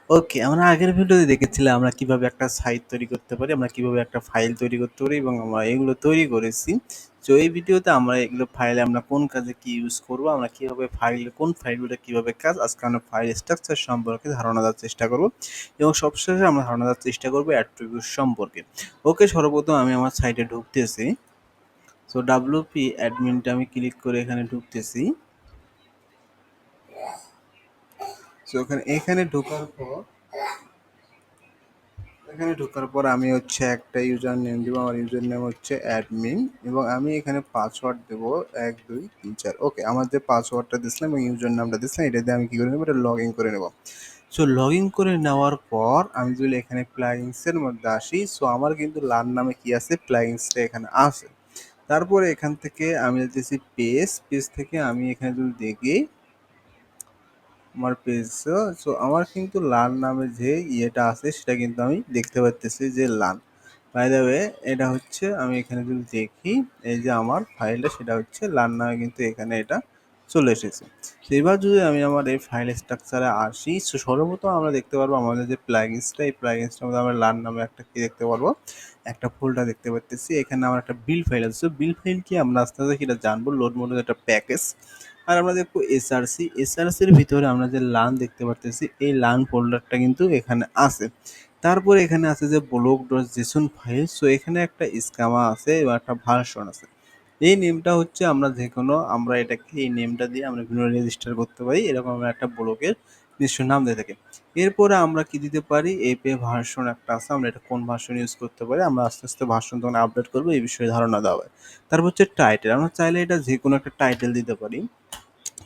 ওকে, আমরা আগের ভিডিওতে দেখেছিলাম আমরা কিভাবে একটা সাইট তৈরি করতে পারি, আমরা কিভাবে একটা ফাইল তৈরি করতে পারি এবং আমরা এগুলো তৈরি করেছি। তো এই ভিডিওতে আমরা এগুলো ফাইলে আমরা কোন কাজে কি ইউজ করব, আমরা কিভাবে ফাইল কোন ফাইলগুলো কিভাবে কাজ, আজকে আমরা ফাইল স্ট্রাকচার সম্পর্কে ধারণা দেওয়ার চেষ্টা করব এবং সবশেষে আমরা ধারণা দেওয়ার চেষ্টা করব অ্যাট্রিবিউট সম্পর্কে। ওকে, সর্বপ্রথম আমি আমার সাইটে ঢুকতেছি। সো ডাব্লিউপি অ্যাডমিনটা আমি ক্লিক করে এখানে ঢুকতেছি। সো এখানে ঢোকার পর আমি হচ্ছে একটা ইউজার নেম দিব। আমার ইউজার নেম হচ্ছে অ্যাডমিন এবং আমি এখানে পাসওয়ার্ড দেব 1 2 3 4। ওকে, আমার যে পাসওয়ার্ডটা দিয়েছিলাম এবং ইউজার নামটা দিয়েছিলাম এটা দিয়ে আমি কী করে নেবো, এটা লগ ইন করে নেব। সো লগ ইন করে নেওয়ার পর আমি যদি এখানে প্লাগিনসের মধ্যে আসি, সো আমার কিন্তু লার্ন নামে কি আছে, প্লাগিনসটা এখানে আছে। তারপরে এখান থেকে আমি দিতেছি পেজ থেকে আমি এখানে যদি দেখি আমার পেজ, সো আমার কিন্তু লার্ন নামে যে ইয়েটা আছে সেটা কিন্তু আমি দেখতে পাচ্তেছি যে লার্ন। বাই দ্য ওয়ে, এটা হচ্ছে আমি এখানে যদি দেখি এই যে আমার ফাইলটা সেটা হচ্ছে লার্ন নামে কিন্তু এখানে এটা চলে এসেছে। তো এবার যদি আমি আমার এই ফাইল স্ট্রাকচারে আসি, সো সর্বপ্রথম আমরা দেখতে পারবো আমাদের যে প্লাগিনসটা, এই প্লাগিনসটার মধ্যে আমরা লার্ন নামে একটা কি দেখতে পারবো, একটা ফোল্ডার দেখতে পাচ্তেছি। এখানে আমার একটা বিল ফাইল আছে। বিল ফাইল কি আমরা আস্তে আস্তে সেটা জানবো। লোড মোডের একটা প্যাকেজ। আর আমরা দেখবো এসআরসির ভিতরে আমরা যে লান দেখতে পারতেছি, এই লান ফোল্ডারটা কিন্তু এখানে আছে। তারপরে এখানে আছে যে block dot Jason file. So এখানে একটা স্কামা আছে এবং একটা ভার্সন আছে। এই নেমটা হচ্ছে আমরা এটাকে এই নেমটা দিয়ে আমরা বিভিন্ন রেজিস্টার করতে পারি, এরকম আমরা একটা ব্লকের নিজস্ব নাম দিয়ে থাকি। এরপরে আমরা কি দিতে পারি, এপে ভার্সন একটা আছে, আমরা এটা কোন ভার্সন ইউজ করতে পারি, আমরা আস্তে আস্তে ভার্সন তখন আপডেট করবো, এই বিষয়ে ধারণা দেওয়া হয়। তারপর হচ্ছে টাইটেল, আমরা চাইলে এটা যে কোনো একটা টাইটেল দিতে পারি।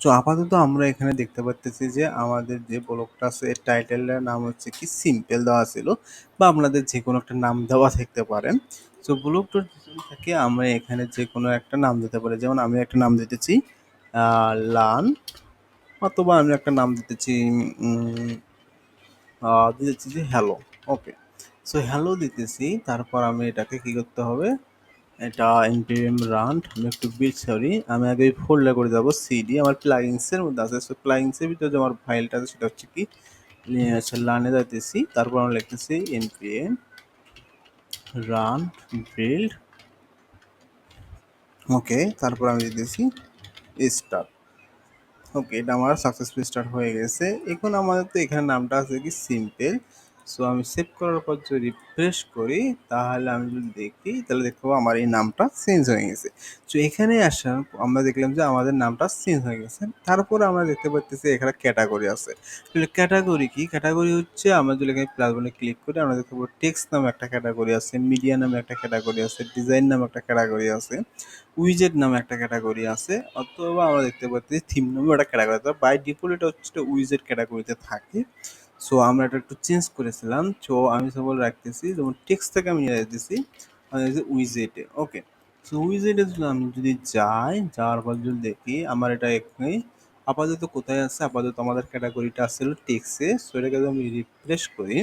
তো আপাতত আমরা এখানে দেখতে পাচ্তেছি যে আমাদের যে ব্লগটা আছে এর টাইটেলের নাম হচ্ছে কি সিম্পল দেওয়া ছিল, বা আপনাদের যে কোনো একটা নাম দেওয়া থাকতে পারেন। তো ব্লগটার থেকে আমরা এখানে যে কোনো একটা নাম দিতে পারি, যেমন আমি একটা নাম দিতেছি লান, অথবা আমি একটা নাম দিতেছি দিতেছি যে হ্যালো। ওকে, সো হ্যালো দিতেছি। তারপর আমি এটাকে কি করতে হবে, এটা npm রান, আমি একটু সরি, আমি আগে ফোল্ডার করে যাবো সিডি, আমার প্লাগিনসের মধ্যে আছে। সো প্লাগিনসের ভিতরে যে আমার ফাইলটা আছে সেটা হচ্ছে কি লার্নে যাইতেছি। তারপর আমরা লিখতেছি npm রান বিল্ড। ওকে, তারপর আমি দিতেছি স্টার্ট। ওকে, এটা আমার সাকসেসফুল স্টার্ট হয়ে গেছে। এখন আমাদের তো এখানে নামটা আছে কি সিম্পল। সো আমি সেভ করার পর যদি রিফ্রেশ করি, তাহলে আমি যদি দেখি তাহলে দেখবো আমার এই নামটা চেঞ্জ হয়ে গেছে। সো এখানে আসার আমরা দেখলাম যে আমাদের নামটা চেঞ্জ হয়ে গেছে। তারপর আমরা দেখতে পাচ্ছি এখানে ক্যাটাগরি আছে। ক্যাটাগরি কি, ক্যাটাগরি হচ্ছে আমরা যদি এখানে প্লাস বাটনে ক্লিক করি আমরা দেখতে পাবো টেক্সট নামে একটা ক্যাটাগরি আছে, মিডিয়া নামে একটা ক্যাটাগরি আছে, ডিজাইন নামে একটা ক্যাটাগরি আছে, উইজেট নামে একটা ক্যাটাগরি আছে, অথবা আমরা দেখতে পাচ্ছি থিম নামে একটা ক্যাটাগরি আছে। বাই ডিফল্ট এটা হচ্ছে উইজেট ক্যাটাগরিতে থাকে। সো আমরা এটা একটু চেঞ্জ করেছিলাম। সো আমি সবল রাখতেছি, যেমন টেক্সট থেকে আমি নিয়ে যেতেছি উইজেটে। ওকে, সো উইজেটে আমি যদি যাওয়ার পর যদি দেখি আমার এটা এখানে আপাতত কোথায় আছে, আপাতত আমাদের ক্যাটাগরিটা আসছিল টেক্সে। সো এটাকে যদি আমি রিফ্রেশ করি,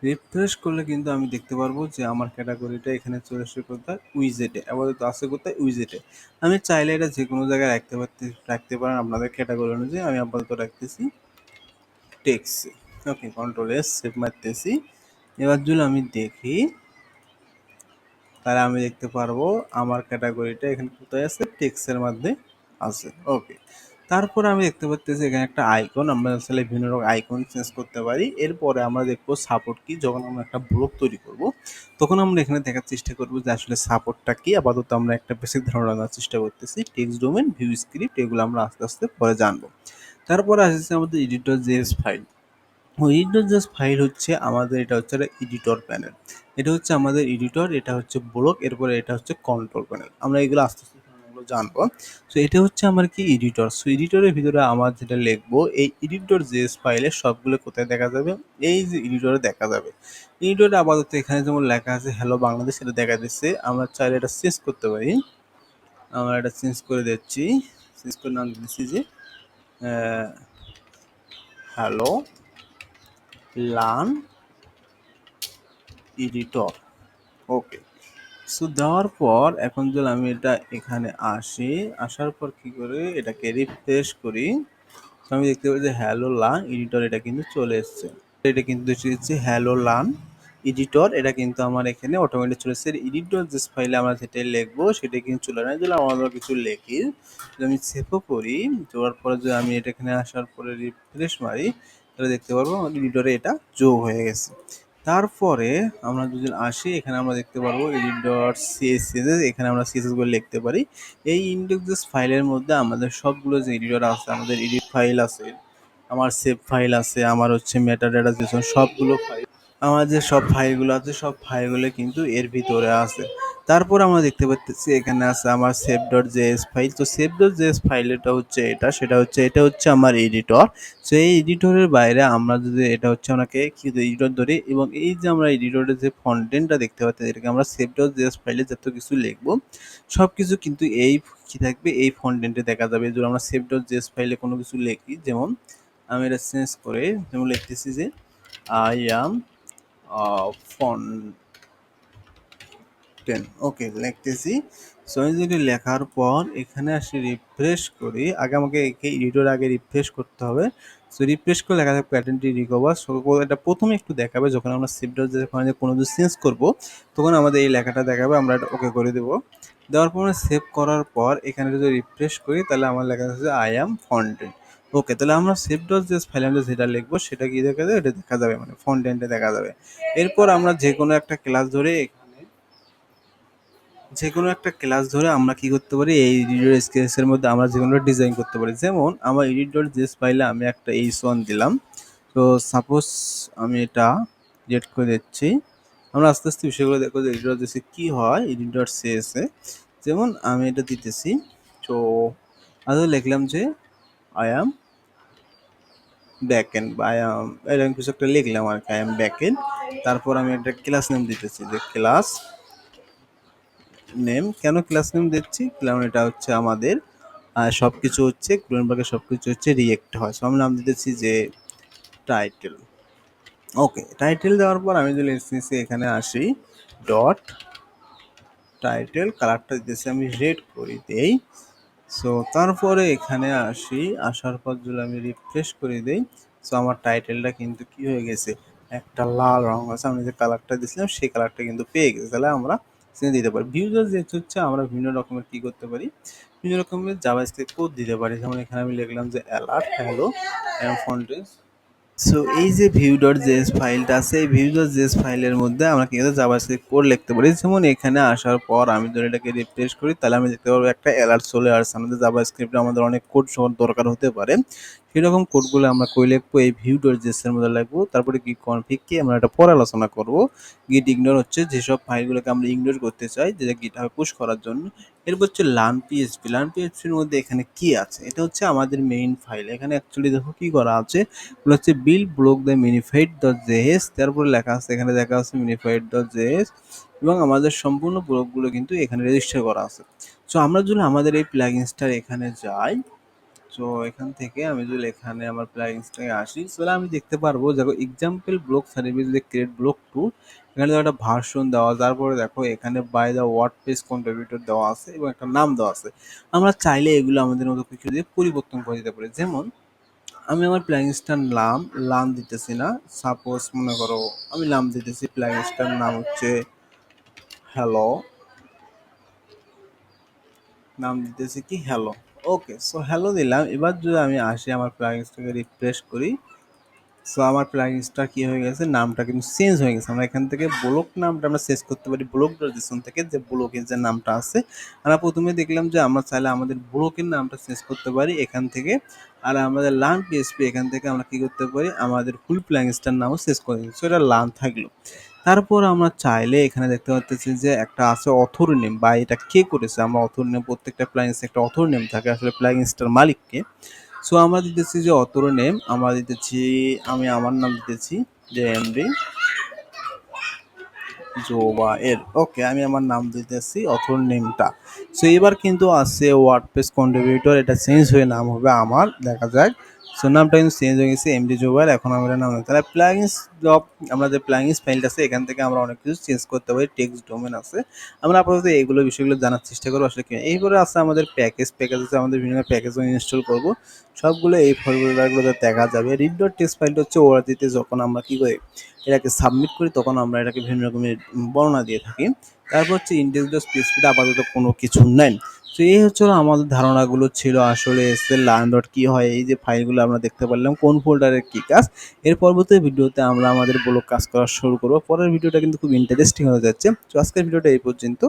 রিফ্রেশ করলে কিন্তু আমি দেখতে পারবো যে আমার ক্যাটাগরিটা এখানে চলে আসে কোথায়, উইজেটে। আপাতত আছে কোথায়, উইজেটে। আমি চাইলে এটা যে কোনো জায়গায় রাখতে পারেন আপনাদের ক্যাটাগরি অনুযায়ী। আমি আপাতত রাখতেছি টেক্সে। ওকে, কন্ট্রোল এস সেভ মারতেছি। এবার যদি আমি দেখি তাহলে আমি দেখতে পারবো আমার ক্যাটাগরিটা এখানে কোথায় আছে, টেক্সের মধ্যে আছে। ওকে, তারপরে আমি দেখতে পাচ্ছি এখানে একটা আইকন, আমরা আসলে বিভিন্ন রকম আইকন চেঞ্জ করতে পারি। এরপরে আমরা দেখবো সাপোর্ট কি, যখন আমরা একটা ব্লগ তৈরি করব তখন আমরা এখানে দেখার চেষ্টা করবো যে আসলে সাপোর্টটা কি। আপাতত আমরা একটা বেসিক ধারণা নেওয়ার চেষ্টা করতেছি। টেক্সট ডোমেন, ভিউ স্ক্রিপ্ট, এগুলো আমরা আস্তে আস্তে পরে জানবো। তারপরে আসছে আমাদের editor JS file. Editor just file হচ্ছে আমাদের, এটা হচ্ছে এডিটর প্যানেল। এটা হচ্ছে আমাদের এডিটর, এটা হচ্ছে ব্লক, এরপরে এটা হচ্ছে কন্ট্রোল প্যানেল। আমরা এগুলো আস্তে আস্তে এগুলো জানবো। সো এটা হচ্ছে আমার কি এডিটর। সো এডিটরের ভিতরে আমার যেটা লিখবো, এই এডিটর জেএস ফাইলে সবগুলো কোথায় দেখা যাবে, এই যে এডিটরে দেখা যাবে। এডিটরে আপাতত এখানে যেমন লেখা আছে হ্যালো বাংলাদেশ, এটা দেখা দিচ্ছে। আমরা চাইলে এটা চেঞ্জ করতে পারি। আমরা এটা চেঞ্জ করে দিচ্ছি, চেঞ্জ করে নাম দিচ্ছি যে হ্যালো লার্ন এডিটর। ওকে, সো দেওয়ার পর এখন যদি আমি এটা এখানে আসি, আসার পর কি করে এটাকে রিফ্রেশ করি, তো আমি দেখতে পাচ্ছি যে হ্যালো লান এডিটর এটা কিন্তু চলে এসছে। এটা কিন্তু এসেছে হ্যালো লান এডিটর, এটা কিন্তু আমার এখানে অটোমেটিক চলে এসছে। এডিটর যে ফাইলে আমরা যেটা লিখবো সেটা কিন্তু চলে না, যদি আমরা কিছু লিখি, যদি আমি সেভও করি, দেওয়ার পরে যদি আমি এটা এখানে আসার পরে রিফ্রেশ মারি, তাহলে দেখতে পারবো আমার এডিটরে এটা যোগ হয়ে গেছে। তারপরে আমরা যদি আসি এখানে আমরা দেখতে পারবো এডিট ডট সিএসএস, এখানে আমরা সিএসএস গুলো লিখতে পারি। এই ইন্ডেক্স ফাইলের মধ্যে আমাদের সবগুলো যে এডিটর আছে, আমাদের এডিট ফাইল আছে, আমার সেভ ফাইল আছে, আমার হচ্ছে মেটাডাটা যেসব সবগুলো ফাইল, আমার যে সব ফাইলগুলো আছে সব ফাইলগুলো কিন্তু এর ভিতরে আছে। তারপর আমরা দেখতে পাচ্ছি এখানে আছে আমার সেভ ডট জেএস ফাইল। তো সেভ ডট জেএস ফাইলটা হচ্ছে এটা, সেটা হচ্ছে এটা হচ্ছে আমার এডিটর। তো এই এডিটরের বাইরে আমরা যদি এটা হচ্ছে ওনাকে কি এডিটর ধরি, এবং এই যে আমরা এডিটরের যে ফন্টেনটা দেখতে পাচ্ছি এটাকে আমরা সেভ ডট জেএস ফাইলে যত কিছু লিখবো সব কিছু কিন্তু এই কি থাকবে, এই ফন্টেন্টে দেখা যাবে। যদি আমরা সেভ ডট জেএস ফাইলে কোনো কিছু লিখি, যেমন আমি এটা চেঞ্জ করে যেমন লিখতেছি যে আই অ্যাম ফন্টেন, ওকে লিখতেছি। সো আমি যদি লেখার পর এখানে আসি রিফ্রেশ করি, আগে আমাকে এডিটর আগে রিফ্রেশ করতে হবে। সো রিফ্রেশ করে লেখা থাকবে প্যাটার্নটি রিকভার। সো এটা প্রথমে একটু দেখাবে যখন আমরা সেভটা যখন কোনো কিছু চেঞ্জ করবো তখন আমাদের এই লেখাটা দেখাবে, আমরা এটা ওকে করে দেবো। দেওয়ার পর সেভ করার পর এখানে যদি রিফ্রেশ করি তাহলে আমার লেখা আছে আই অ্যাম ফন্টেন। ওকে, তাহলে আমরা সেভ ডট জেএস ফাইলে আমরা যেটা লিখবো সেটা কি দেখা যাবে, এটা দেখা যাবে মানে ফন্টেন্টে দেখা যাবে। এরপর আমরা যে কোনো একটা ক্লাস ধরে আমরা কি করতে পারি, এই এডিটর স্কেচের মধ্যে আমরা যে কোনো ডিজাইন করতে পারি। যেমন আমার এডিটর জেস ফাইলে আমি একটা H1 দিলাম। তো সাপোজ আমি এটা ডিলিট করে দিচ্ছি। আমরা আস্তে আস্তে বিষয়গুলো দেখো যে এডিটর জেসে কি হয়, এডিটর সিএসে যেমন আমি এটা দিতেছি। তো আগে লিখলাম যে আই অ্যাম ব্যাকএন্ড বা আই অ্যাম এরকম কিছু একটা লিখলাম আর কি, আই অ্যাম ব্যাকএন্ড। তারপর আমি একটা ক্লাস নেম দিতেছি যে ক্লাস নেম। কেন ক্লাস নেম দিচ্ছি, কারণ এটা হচ্ছে আমাদের সব কিছু হচ্ছে ক্লোনবার্গের সব কিছু হচ্ছে রিয়েক্ট হয়। সো আমি নাম দিতেছি যে টাইটেল। ওকে, টাইটেল দেওয়ার পর আমি যদি এসএসসি এখানে আসি ডট টাইটেল, কালারটা দিতেছি আমি রেড করে দেই। সো তারপরে এখানে আসি, আসার পর যদি আমি রিফ্রেশ করে দেই, সো আমার টাইটেলটা কিন্তু কি হয়ে গেছে, একটা লাল রং আছে, আমি যে কালারটা দিয়েছিলাম সেই কালারটা কিন্তু পেয়ে গেছে। তাহলে আমরা সেটা দিতে পারি। ভিউজার যেহেতু হচ্ছে আমরা বিভিন্ন রকমের কি করতে পারি, বিভিন্ন রকমের জাভাস্ক্রিপ্ট কোড দিতে পারি। যেমন এখানে আমি লিখলাম যে অ্যালার্ট হ্যালো ফন্টেন্স। সো এই যে vue.js ফাইলটা আছে, এই vue.js ফাইলের মধ্যে আমরা কিন্তু জাভাস্ক্রিপ্ট কোড লিখতে পারি। যেমন এখানে আসার পর আমি যদি এটাকে রিফ্রেশ করি তাহলে আমি দেখতে পারবো একটা অ্যালার্ট চলে আসছে। আমাদের জাভাস্ক্রিপ্টে আমাদের অনেক কোড দরকার হতে পারে, সেরকম কোডগুলো আমরা কই লিখবো, এই vue.js এর মধ্যে লিখবো। তারপরে গিট কনফিগ কি আমরা এটা পরে আলোচনা করব। গিট ইগনোর হচ্ছে যেসব ফাইলগুলোকে আমরা ইগনোর করতে চাই, যেটা গিটহাবে পুশ করার জন্য। এরপর হচ্ছে লার্ন পিএইচপি। লার্ন পিএইচপির মধ্যে এখানে কি আছে, এটা হচ্ছে আমাদের মেইন ফাইল। এখানে অ্যাকচুয়ালি দেখো কি করা আছে, হচ্ছে bill block the minified dot JS, তারপরে লেখা আছে এখানে দেখা আছে মিনিফাইড ডট জেএস, এবং আমাদের সম্পূর্ণ ব্লকগুলো কিন্তু এখানে রেজিস্টার করা আছে। সো আমরা যদি আমাদের এই প্লাগইনসটার এখানে যাই, সো এখান থেকে আমি যদি এখানে আমার প্লাগইনসটাকে আসি, তাহলে আমি দেখতে পারবো দেখো এক্সাম্পল ব্লক সার্ভিস যে ক্রিয়েট ব্লক টু, এখানে একটা ভার্সন দেওয়া, তারপরে দেখো এখানে বাই দ্য ওয়ার্ডপ্রেস কন্ট্রিবিউটর দেওয়া আছে এবং একটা নাম দেওয়া আছে। আমরা চাইলে এগুলো আমাদের মতো কিছু দিয়ে পরিবর্তন করে দিতে পারি। যেমন আমি আমার প্লাগইনসটার নাম নাম দিতেছি না, সাপোজ মনে করো আমি নাম দিতেছি প্লাগইনসটার নাম হচ্ছে হ্যালো, নাম দিতেছি কি হ্যালো। ওকে, সো হ্যালো দিলাম। এবার যদি আমি আসি আমার প্লাগইনসটাকে রিফ্রেশ করি, সো আমার প্লাগইনসটা কি হয়ে গেছে, নামটা কিন্তু চেঞ্জ হয়ে গেছে। আমরা এখান থেকে ব্লক নামটা আমরা চেঞ্জ করতে পারি ব্লক ডট থেকে, যে ব্লকের যে নামটা আছে আমরা প্রথমে দেখলাম যে আমরা চাইলে আমাদের ব্লকের নামটা চেঞ্জ করতে পারি এখান থেকে। আর আমাদের লার্ন পিএইচপি এখান থেকে আমরা কি করতে পারি, আমাদের ফুল প্লাগইনসটার নামও চেঞ্জ করে দিই। সো এটা লার্ন থাকলো। তারপর আমরা চাইলে এখানে দেখতে পাচ্ছি যে একটা আছে অথর নেম, বা এটা কে করেছে। আমরা অথর নেম, প্রত্যেকটা প্লাগইনসে একটা অথর নেম থাকে আসলে প্লাগইনসটার মালিককে। সো আমরা দিতেছি যে অথর নেম আমরা দিতেছি, আমি আমার নাম দিতেছি যে এমডি জোবা এর। ওকে, আমি আমার নাম দিতেছি অথর নেমটা। সো এবার কিন্তু আছে ওয়ার্ডপ্রেস কন্ট্রিবিউটর, এটা চেঞ্জ হয়ে নাম হবে আমার, দেখা যাক। সো নামটা কিন্তু চেঞ্জ হয়ে গেছে এমডি জোবার, এখন আমরা নাম তাহলে প্লাগইনস জব, আমরা যে প্লাগইনস ফাইলটা আছে এখান থেকে আমরা অনেক কিছু চেঞ্জ করতে পারি, টেক্সট ডোমেন আছে। আমরা আপাতত এইগুলো বিষয়গুলো জানার চেষ্টা করবো আসলে কি। এইবারে আছে আমাদের প্যাকেজ আছে, আমাদের বিভিন্ন প্যাকেজও ইনস্টল করব, সবগুলো এই ফোল্ডারগুলোতে দেখা যাবে। রিড ডট টেক্সট ফাইলটা হচ্ছে ওআরজিতে যখন আমরা কি করি এটাকে সাবমিট করি তখন আমরা এটাকে বিভিন্ন রকমের বর্ণনা দিয়ে থাকি। তারপর হচ্ছে ইন্ডেক্স ডট পিএইচপিতে আপাতত কোনো কিছু নাই। তো এই হচ্ছে হলো আমাদের ধারণাগুলো ছিল আসলে এসএল লার্ন ডট কি হয়, এই যে ফাইলগুলো আমরা দেখতে পারলাম কোন ফোল্ডারের কি কাজ। এর পরবর্তী ভিডিওতে আমরা আমাদের ব্লগ কাজ করা শুরু করব। পরের ভিডিওটা কিন্তু খুব ইন্টারেস্টিং হয়ে যাচ্ছে। তো আজকের ভিডিওটা এই পর্যন্ত।